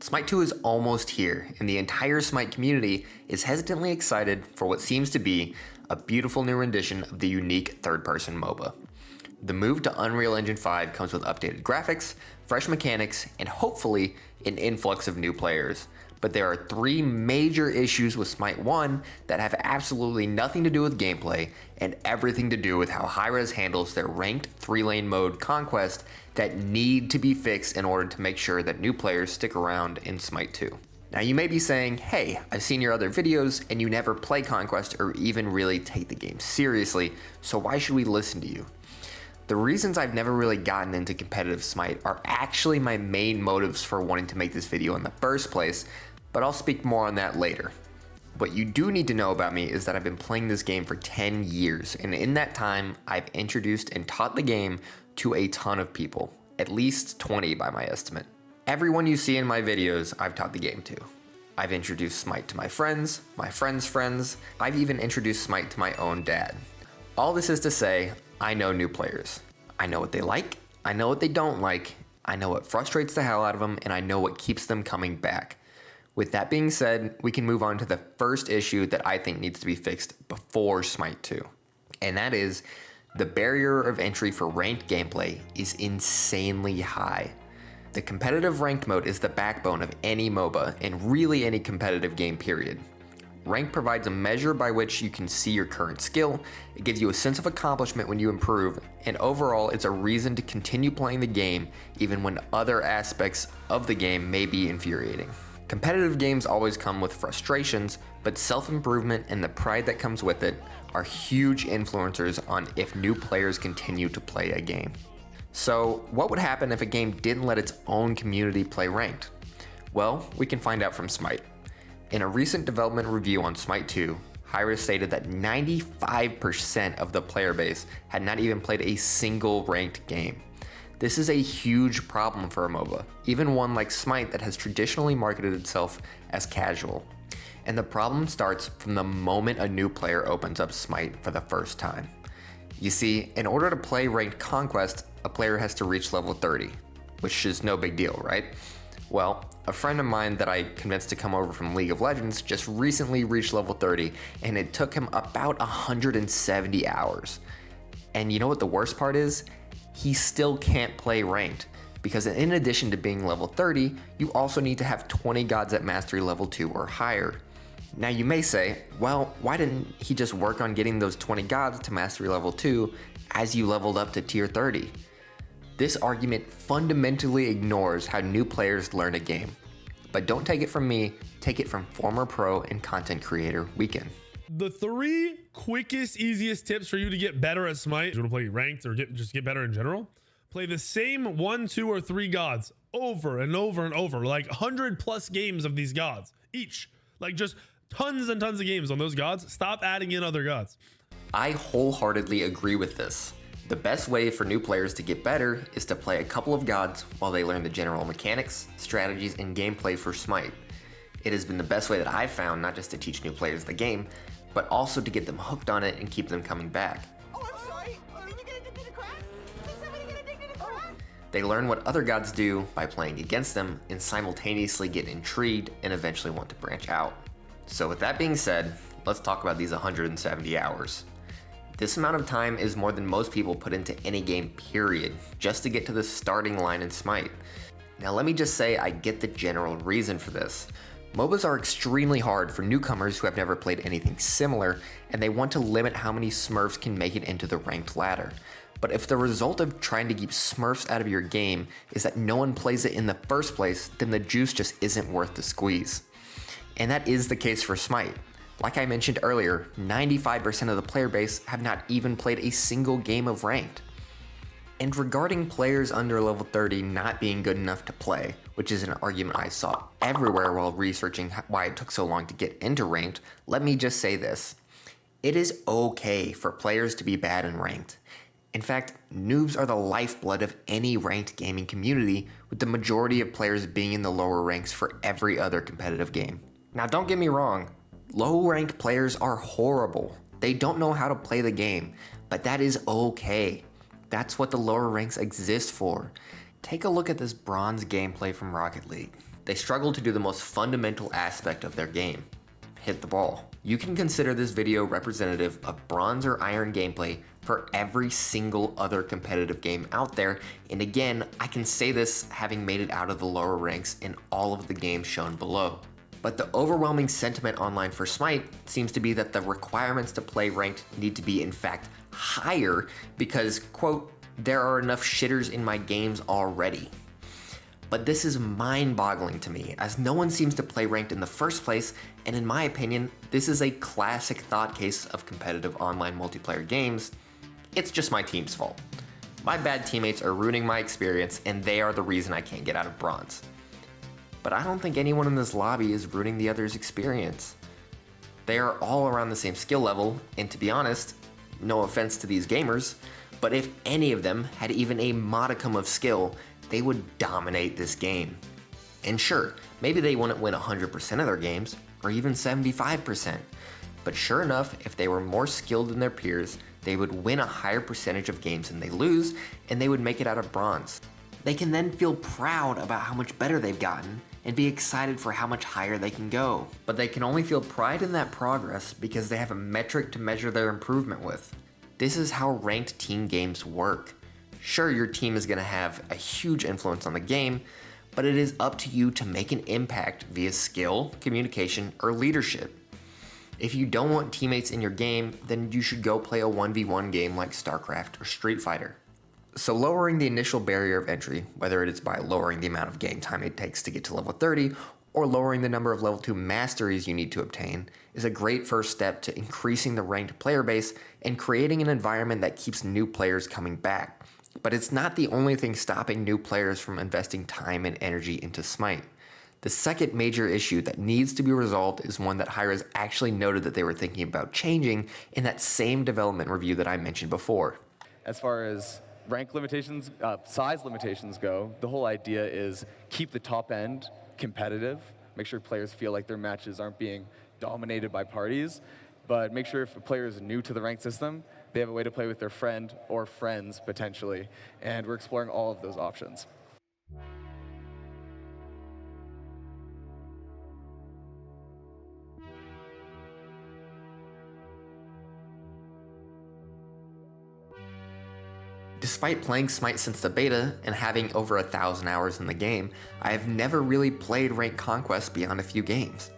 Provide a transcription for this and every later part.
Smite 2 is almost here, and the entire Smite community is hesitantly excited for what seems to be a beautiful new rendition of the unique third-person MOBA. The move to Unreal Engine 5 comes with updated graphics, fresh mechanics, and hopefully an influx of new players. But there are three major issues with Smite 1 that have absolutely nothing to do with gameplay and everything to do with how Hi-Rez handles their ranked 3-lane mode Conquest that need to be fixed in order to make sure that new players stick around in Smite 2. Now you may be saying, hey, I've seen your other videos and you never play Conquest or even really take the game seriously, so why should we listen to you? The reasons I've never really gotten into competitive Smite are actually my main motives for wanting to make this video in the first place, but I'll speak more on that later. What you do need to know about me is that I've been playing this game for 10 years, and in that time, I've introduced and taught the game to a ton of people, at least 20 by my estimate. Everyone you see in my videos, I've taught the game to. I've introduced Smite to my friends' friends, I've even introduced Smite to my own dad. All this is to say, I know new players. I know what they like, I know what they don't like, I know what frustrates the hell out of them, and I know what keeps them coming back. With that being said, we can move on to the first issue that I think needs to be fixed before Smite 2. And that is, the barrier of entry for ranked gameplay is insanely high. The competitive ranked mode is the backbone of any MOBA and really any competitive game period. Rank provides a measure by which you can see your current skill, it gives you a sense of accomplishment when you improve, and overall it's a reason to continue playing the game even when other aspects of the game may be infuriating. Competitive games always come with frustrations, but self-improvement and the pride that comes with it are huge influencers on if new players continue to play a game. So, what would happen if a game didn't let its own community play ranked? Well, we can find out from Smite. In a recent development review on Smite 2, Hi-Rez stated that 95% of the player base had not even played a single ranked game. This is a huge problem for a MOBA, even one like Smite that has traditionally marketed itself as casual. And the problem starts from the moment a new player opens up Smite for the first time. You see, in order to play ranked Conquest, a player has to reach level 30, which is no big deal, right? Well, a friend of mine that I convinced to come over from League of Legends just recently reached level 30, and it took him about 170 hours. And you know what the worst part is? He still can't play ranked, because in addition to being level 30, you also need to have 20 gods at mastery level 2 or higher. Now you may say, well, why didn't he just work on getting those 20 gods to mastery level 2 as you leveled up to tier 30? This argument fundamentally ignores how new players learn a game. But don't take it from me, take it from former pro and content creator Weekend. The three quickest, easiest tips for you to get better at Smite, you want to play ranked or just get better in general, play the same 1, 2, or 3 gods over and over and over, like 100+ games of these gods each, like just tons and tons of games on those gods. Stop adding in other gods. I wholeheartedly agree with this. The best way for new players to get better is to play a couple of gods while they learn the general mechanics, strategies, and gameplay for Smite. It has been the best way that I've found, not just to teach new players the game, but also to get them hooked on it and keep them coming back. Oh, I'm sorry. Did you get addicted to crack? Did somebody get addicted to crack? They learn what other gods do by playing against them and simultaneously get intrigued and eventually want to branch out. So with that being said, let's talk about these 170 hours. This amount of time is more than most people put into any game period, just to get to the starting line in Smite. Now let me just say I get the general reason for this. MOBAs are extremely hard for newcomers who have never played anything similar, and they want to limit how many Smurfs can make it into the ranked ladder. But if the result of trying to keep Smurfs out of your game is that no one plays it in the first place, then the juice just isn't worth the squeeze. And that is the case for Smite. Like I mentioned earlier, 95% of the player base have not even played a single game of ranked. And regarding players under level 30 not being good enough to play, which is an argument I saw everywhere while researching why it took so long to get into ranked, let me just say this. It is okay for players to be bad in ranked. In fact, noobs are the lifeblood of any ranked gaming community, with the majority of players being in the lower ranks for every other competitive game. Now don't get me wrong, low ranked players are horrible. They don't know how to play the game, but that is okay. That's what the lower ranks exist for. Take a look at this bronze gameplay from Rocket League. They struggle to do the most fundamental aspect of their game: hit the ball. You can consider this video representative of bronze or iron gameplay for every single other competitive game out there, and again, I can say this having made it out of the lower ranks in all of the games shown below. But the overwhelming sentiment online for Smite seems to be that the requirements to play ranked need to be in fact higher because, quote, there are enough shitters in my games already. But this is mind-boggling to me, as no one seems to play ranked in the first place, and in my opinion, this is a classic thought case of competitive online multiplayer games. It's just my team's fault. My bad teammates are ruining my experience, and they are the reason I can't get out of bronze. But I don't think anyone in this lobby is ruining the other's experience. They are all around the same skill level, and to be honest, no offense to these gamers, but if any of them had even a modicum of skill, they would dominate this game. And sure, maybe they wouldn't win 100% of their games, or even 75%, but sure enough, if they were more skilled than their peers, they would win a higher percentage of games than they lose, and they would make it out of bronze. They can then feel proud about how much better they've gotten, and be excited for how much higher they can go. But they can only feel pride in that progress because they have a metric to measure their improvement with. This is how ranked team games work. Sure, your team is going to have a huge influence on the game, but it is up to you to make an impact via skill, communication, or leadership. If you don't want teammates in your game, then you should go play a 1v1 game like StarCraft or Street Fighter. So lowering the initial barrier of entry, whether it is by lowering the amount of game time it takes to get to level 30, or lowering the number of level 2 masteries you need to obtain, is a great first step to increasing the ranked player base and creating an environment that keeps new players coming back. But it's not the only thing stopping new players from investing time and energy into Smite. The second major issue that needs to be resolved is one that Hi-Rez actually noted that they were thinking about changing in that same development review that I mentioned before. As far as rank limitations, size limitations go, the whole idea is keep the top end competitive, make sure players feel like their matches aren't being dominated by parties, but make sure if a player is new to the ranked system, they have a way to play with their friend or friends potentially, and we're exploring all of those options. Despite playing Smite since the beta and having over 1,000 hours in the game, I have never really played ranked Conquest beyond a few games.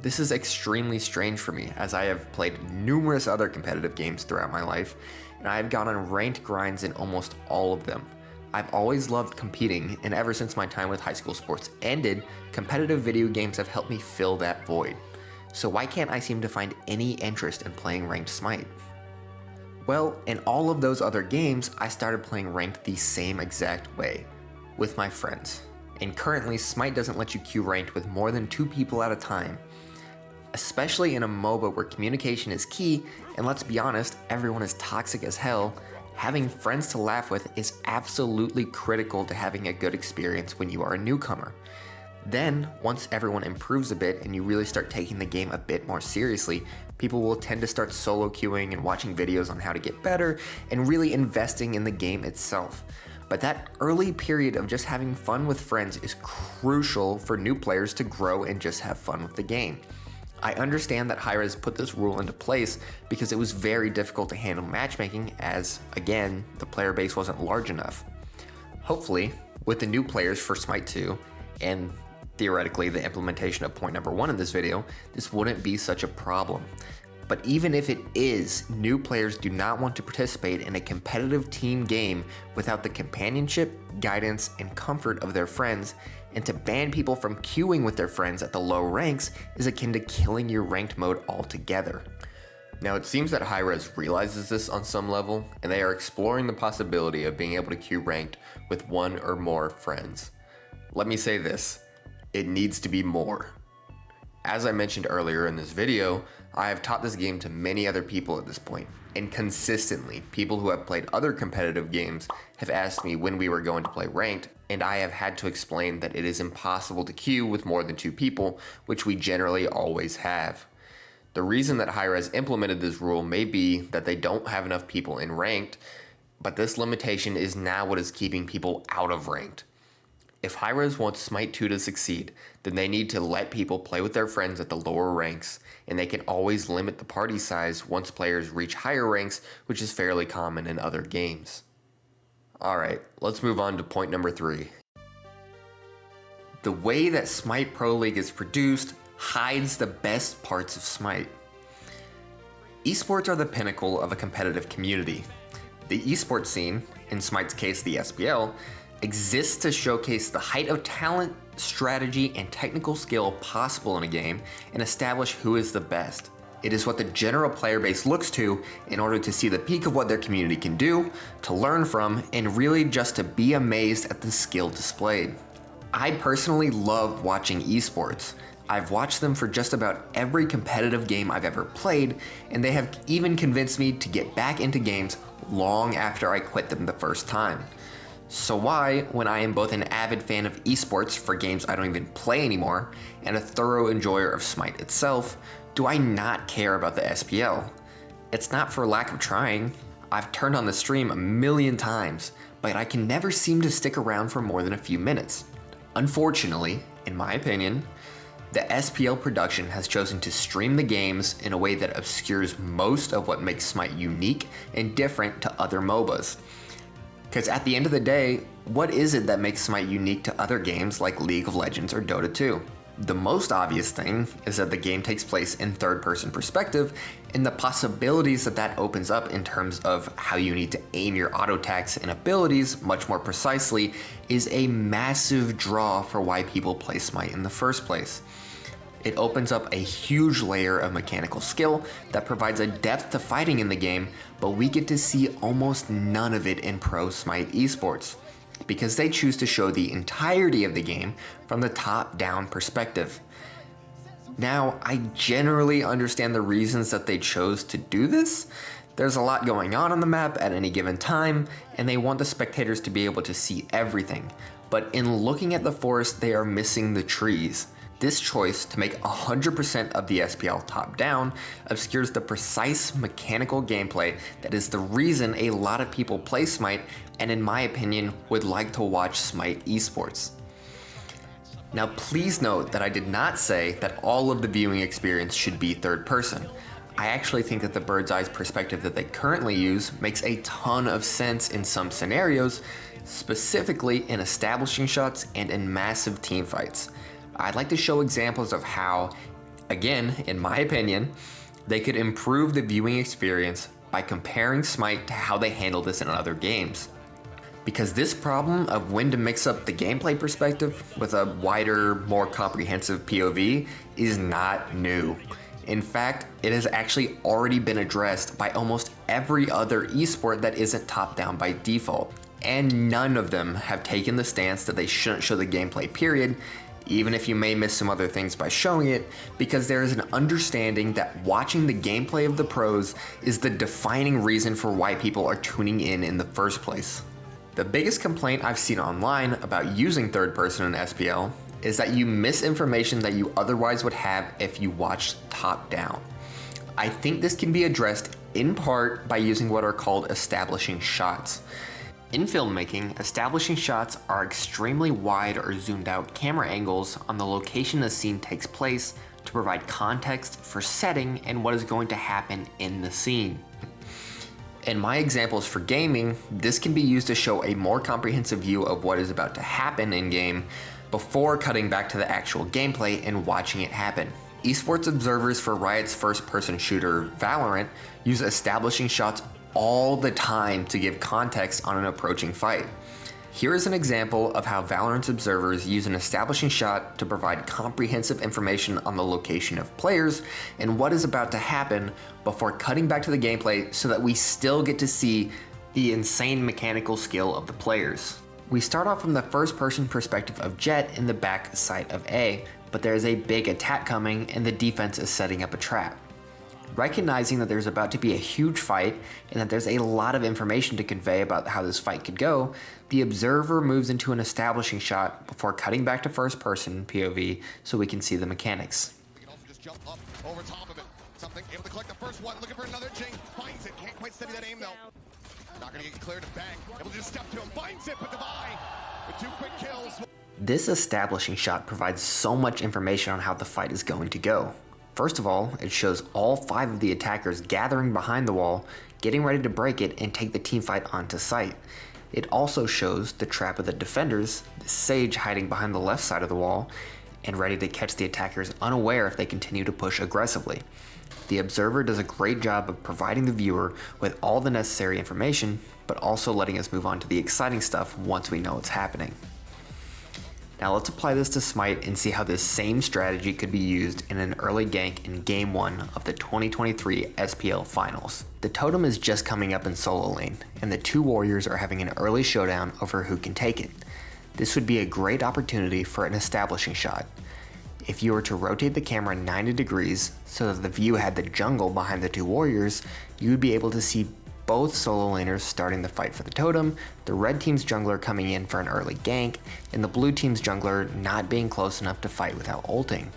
This is extremely strange for me, as I have played numerous other competitive games throughout my life, and I have gone on ranked grinds in almost all of them. I've always loved competing, and ever since my time with high school sports ended, competitive video games have helped me fill that void. So why can't I seem to find any interest in playing ranked Smite? Well, in all of those other games, I started playing ranked the same exact way, with my friends. And currently, Smite doesn't let you queue ranked with more than 2 people at a time. Especially in a MOBA where communication is key, and let's be honest, everyone is toxic as hell, having friends to laugh with is absolutely critical to having a good experience when you are a newcomer. Then, once everyone improves a bit and you really start taking the game a bit more seriously, people will tend to start solo queuing and watching videos on how to get better and really investing in the game itself. But that early period of just having fun with friends is crucial for new players to grow and just have fun with the game. I understand that Hi-Rez put this rule into place because it was very difficult to handle matchmaking as, again, the player base wasn't large enough. Hopefully, with the new players for Smite 2, and theoretically the implementation of point number 1 in this video, this wouldn't be such a problem. But even if it is, new players do not want to participate in a competitive team game without the companionship, guidance, and comfort of their friends, and to ban people from queuing with their friends at the low ranks is akin to killing your ranked mode altogether. Now it seems that Hi-Rez realizes this on some level, and they are exploring the possibility of being able to queue ranked with 1 or more friends. Let me say this, it needs to be more. As I mentioned earlier in this video, I have taught this game to many other people at this point, and consistently, people who have played other competitive games have asked me when we were going to play ranked, and I have had to explain that it is impossible to queue with more than 2 people, which we generally always have. The reason that Hi-Rez implemented this rule may be that they don't have enough people in ranked, but this limitation is now what is keeping people out of ranked. If Hi-Rez wants Smite 2 to succeed, then they need to let people play with their friends at the lower ranks, and they can always limit the party size once players reach higher ranks, which is fairly common in other games. Alright, let's move on to point number 3. The way that Smite Pro League is produced hides the best parts of Smite. Esports are the pinnacle of a competitive community. The esports scene, in Smite's case the SPL, exists to showcase the height of talent, strategy, and technical skill possible in a game and establish who is the best. It is what the general player base looks to in order to see the peak of what their community can do, to learn from, and really just to be amazed at the skill displayed. I personally love watching esports. I've watched them for just about every competitive game I've ever played, and they have even convinced me to get back into games long after I quit them the first time. So why, when I am both an avid fan of esports for games I don't even play anymore, and a thorough enjoyer of Smite itself, do I not care about the SPL? It's not for lack of trying. I've turned on the stream a million times, but I can never seem to stick around for more than a few minutes. Unfortunately, in my opinion, the SPL production has chosen to stream the games in a way that obscures most of what makes Smite unique and different to other MOBAs. Because at the end of the day, what is it that makes Smite unique to other games like League of Legends or Dota 2? The most obvious thing is that the game takes place in third-person perspective, and the possibilities that that opens up in terms of how you need to aim your auto attacks and abilities much more precisely is a massive draw for why people play Smite in the first place. It opens up a huge layer of mechanical skill that provides a depth to fighting in the game, but we get to see almost none of it in Pro Smite esports, because they choose to show the entirety of the game from the top-down perspective. Now, I generally understand the reasons that they chose to do this. There's a lot going on the map at any given time, and they want the spectators to be able to see everything. But in looking at the forest, they are missing the trees. This choice to make 100% of the SPL top-down obscures the precise mechanical gameplay that is the reason a lot of people play Smite and, in my opinion, would like to watch Smite esports. Now please note that I did not say that all of the viewing experience should be third person. I actually think that the bird's eye perspective that they currently use makes a ton of sense in some scenarios, specifically in establishing shots and in massive team fights. I'd like to show examples of how, again, in my opinion, they could improve the viewing experience by comparing Smite to how they handle this in other games. Because this problem of when to mix up the gameplay perspective with a wider, more comprehensive POV is not new. In fact, it has actually already been addressed by almost every other esport that isn't top-down by default, and none of them have taken the stance that they shouldn't show the gameplay period, even if you may miss some other things by showing it, because there is an understanding that watching the gameplay of the pros is the defining reason for why people are tuning in the first place. The biggest complaint I've seen online about using third person in SPL is that you miss information that you otherwise would have if you watched top down. I think this can be addressed in part by using what are called establishing shots. In filmmaking, establishing shots are extremely wide or zoomed out camera angles on the location the scene takes place to provide context for setting and what is going to happen in the scene. In my examples for gaming, this can be used to show a more comprehensive view of what is about to happen in game before cutting back to the actual gameplay and watching it happen. Esports observers for Riot's first-person shooter Valorant use establishing shots all the time to give context on an approaching fight. Here is an example of how Valorant's observers use an establishing shot to provide comprehensive information on the location of players and what is about to happen before cutting back to the gameplay so that we still get to see the insane mechanical skill of the players. We start off from the first-person perspective of Jett in the back side of A, but there is a big attack coming and the defense is setting up a trap. Recognizing that there's about to be a huge fight and that there's a lot of information to convey about how this fight could go, the observer moves into an establishing shot before cutting back to first person POV so we can see the mechanics. We can also just jump up over top of it. Something able to collect the first one, looking for another Jing, finds it, can't quite steady that aim though. Not gonna get cleared to bang, able to just step to him, finds it, but Divide with 2 quick kills. This establishing shot provides so much information on how the fight is going to go. First of all, it shows all 5 of the attackers gathering behind the wall, getting ready to break it and take the teamfight onto site. It also shows the trap of the defenders, the Sage hiding behind the left side of the wall, and ready to catch the attackers unaware if they continue to push aggressively. The observer does a great job of providing the viewer with all the necessary information, but also letting us move on to the exciting stuff once we know what's happening. Now let's apply this to Smite and see how this same strategy could be used in an early gank in Game 1 of the 2023 SPL Finals. The totem is just coming up in solo lane, and the 2 warriors are having an early showdown over who can take it. This would be a great opportunity for an establishing shot. If you were to rotate the camera 90 degrees so that the view had the jungle behind the 2 warriors, you would be able to see both solo laners starting the fight for the totem, the red team's jungler coming in for an early gank, and the blue team's jungler not being close enough to fight without ulting.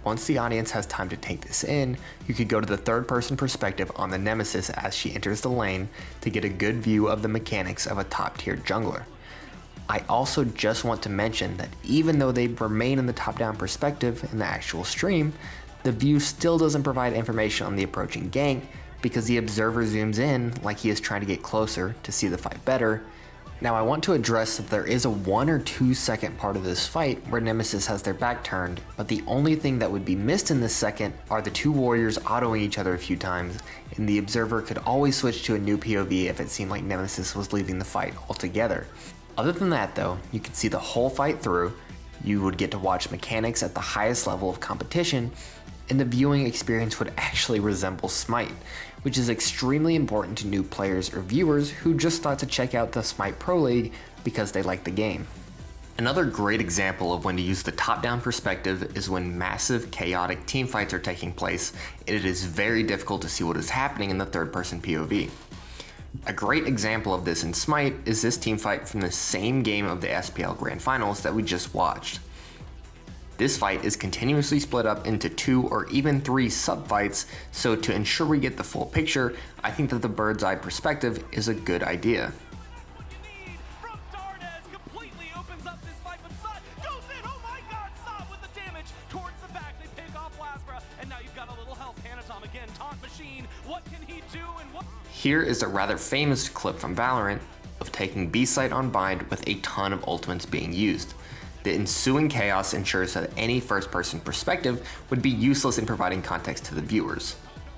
Once the audience has time to take this in, you could go to the third-person perspective on the Nemesis as she enters the lane to get a good view of the mechanics of a top-tier jungler. I also just want to mention that even though they remain in the top-down perspective in the actual stream, the view still doesn't provide information on the approaching gank because the observer zooms in like he is trying to get closer to see the fight better. Now I want to address that there is a 1 or 2 second part of this fight where Nemesis has their back turned, but the only thing that would be missed in this second are the 2 warriors autoing each other a few times, and the observer could always switch to a new POV if it seemed like Nemesis was leaving the fight altogether. Other than that though, you could see the whole fight through, you would get to watch mechanics at the highest level of competition, and the viewing experience would actually resemble Smite, which is extremely important to new players or viewers who just thought to check out the Smite Pro League because they like the game. Another great example of when to use the top-down perspective is when massive chaotic teamfights are taking place and it is very difficult to see what is happening in the third-person POV. A great example of this in Smite is this teamfight from the same game of the SPL Grand Finals that we just watched. This fight is continuously split up into 2 or even 3 sub-fights, so to ensure we get the full picture, I think that the bird's eye perspective is a good idea. Here is a rather famous clip from Valorant of taking B site on bind with a ton of ultimates being used. The ensuing chaos ensures that any first-person perspective would be useless in providing context to the viewers.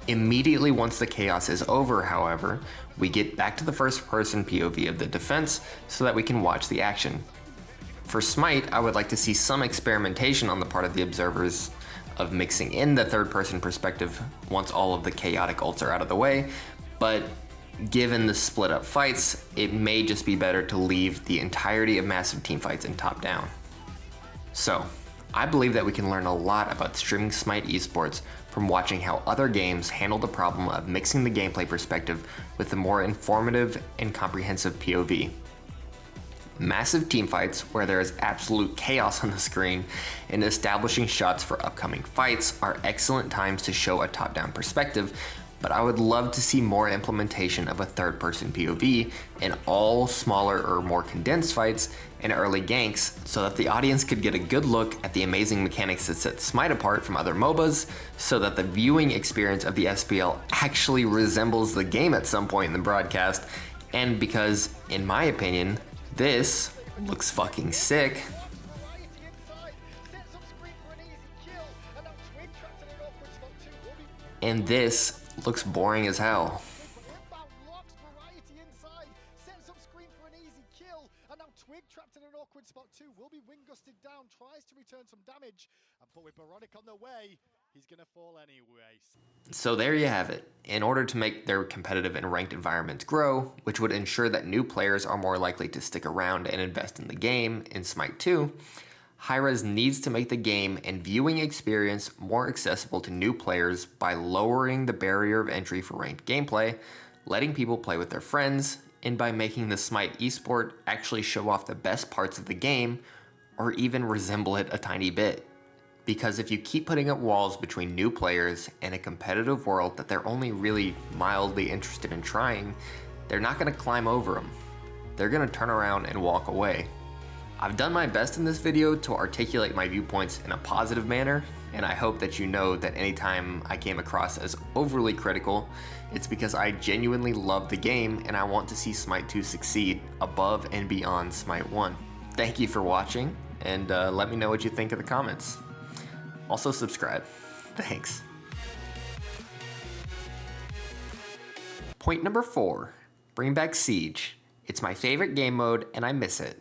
Immediately once the chaos is over, however, we get back to the first-person POV of the defense so that we can watch the action. For Smite, I would like to see some experimentation on the part of the observers of mixing in the third-person perspective once all of the chaotic ults are out of the way, but given the split up fights, it may just be better to leave the entirety of massive teamfights in top-down. So, I believe that we can learn a lot about streaming Smite esports from watching how other games handle the problem of mixing the gameplay perspective with a more informative and comprehensive POV. Massive teamfights where there is absolute chaos on the screen and establishing shots for upcoming fights are excellent times to show a top-down perspective, but I would love to see more implementation of a third-person POV in all smaller or more condensed fights and early ganks so that the audience could get a good look at the amazing mechanics that set Smite apart from other MOBAs so that the viewing experience of the SPL actually resembles the game at some point in the broadcast, and because, in my opinion, this looks fucking sick. And this looks boring as hell. Trapped in an awkward spot too, will be wing gusted down, tries to return some damage, but with Baronic on the way, he's gonna fall anyway. So there you have it. In order to make their competitive and ranked environments grow, which would ensure that new players are more likely to stick around and invest in the game in Smite 2, Hi-Rez needs to make the game and viewing experience more accessible to new players by lowering the barrier of entry for ranked gameplay, letting people play with their friends, and by making the Smite esport actually show off the best parts of the game, or even resemble it a tiny bit. Because if you keep putting up walls between new players and a competitive world that they're only really mildly interested in trying, they're not going to climb over them. They're going to turn around and walk away. I've done my best in this video to articulate my viewpoints in a positive manner, and I hope that you know that anytime I came across as overly critical, it's because I genuinely love the game and I want to see Smite 2 succeed above and beyond Smite 1. Thank you for watching, and let me know what you think in the comments. Also subscribe. Thanks. Point number 4, bring back Siege. It's my favorite game mode and I miss it.